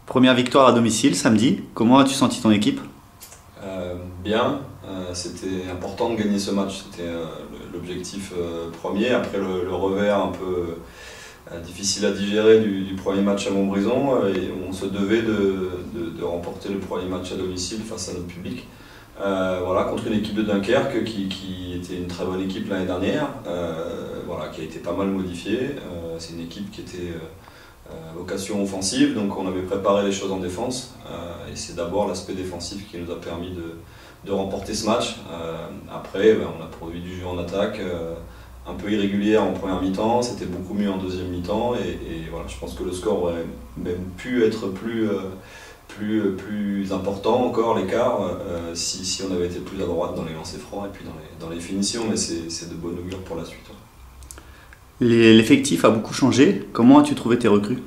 Première victoire à domicile samedi. Comment as-tu senti ton équipe? Bien, c'était important de gagner ce match, c'était l'objectif premier. Après le revers un peu difficile à digérer du premier match à Montbrison, et on se devait de remporter le premier match à domicile face à notre public. Voilà, contre une équipe de Dunkerque qui était une très bonne équipe l'année dernière, voilà, qui a été pas mal modifiée. C'est une équipe qui était vocation offensive, donc on avait préparé les choses en défense, et c'est d'abord l'aspect défensif qui nous a permis de remporter ce match. Après, on a produit du jeu en attaque, un peu irrégulière en première mi-temps, c'était beaucoup mieux en deuxième mi-temps, et voilà, je pense que le score aurait même pu être plus important encore, l'écart, si on avait été plus à droite dans les lancers francs et puis dans les finitions, mais c'est de bonne augure pour la suite. L'effectif a beaucoup changé. Comment as-tu trouvé tes recrues?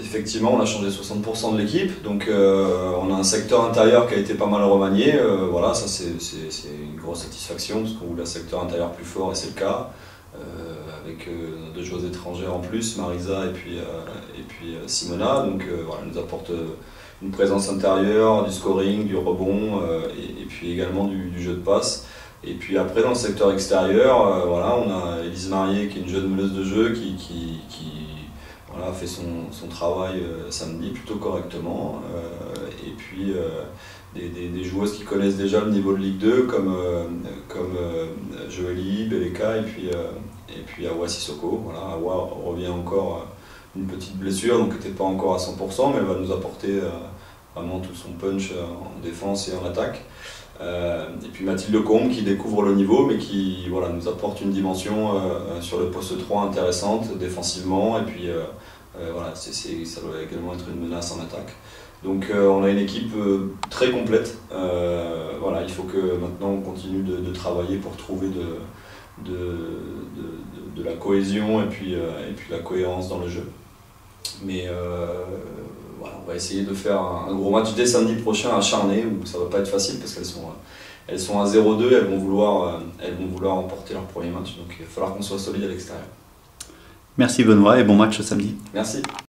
Effectivement, on a changé 60% de l'équipe, donc on a un secteur intérieur qui a été pas mal remanié. Voilà, ça c'est une grosse satisfaction parce qu'on voulait un secteur intérieur plus fort et c'est le cas. Avec deux joueuses étrangères en plus, Marisa et puis Simona, donc voilà, elle nous apporte une présence intérieure, du scoring, du rebond, et puis également du jeu de passe. Et puis après, dans le secteur extérieur, voilà, on a Élise Marié qui est une jeune meneuse de jeu qui voilà, fait son travail samedi plutôt correctement. Et puis des joueuses qui connaissent déjà le niveau de Ligue 2 comme Joëlie, Beleka et puis Awa Sissoko. Voilà, Awa revient encore une petite blessure, donc n'était pas encore à 100%, mais elle va nous apporter vraiment tout son punch en défense et en attaque. Et puis Mathilde Combe qui découvre le niveau mais qui voilà, nous apporte une dimension sur le poste 3 intéressante défensivement, et puis voilà, ça doit également être une menace en attaque. Donc on a une équipe très complète. Voilà, il faut que maintenant on continue de travailler pour trouver de la cohésion et puis la cohérence dans le jeu. Mais voilà, on va essayer de faire un gros match dès samedi prochain à Charnay, où ça ne va pas être facile parce qu'elles sont à 0-2, elles vont vouloir remporter leur premier match, donc il va falloir qu'on soit solide à l'extérieur. Merci Benoît et bon match samedi. Merci.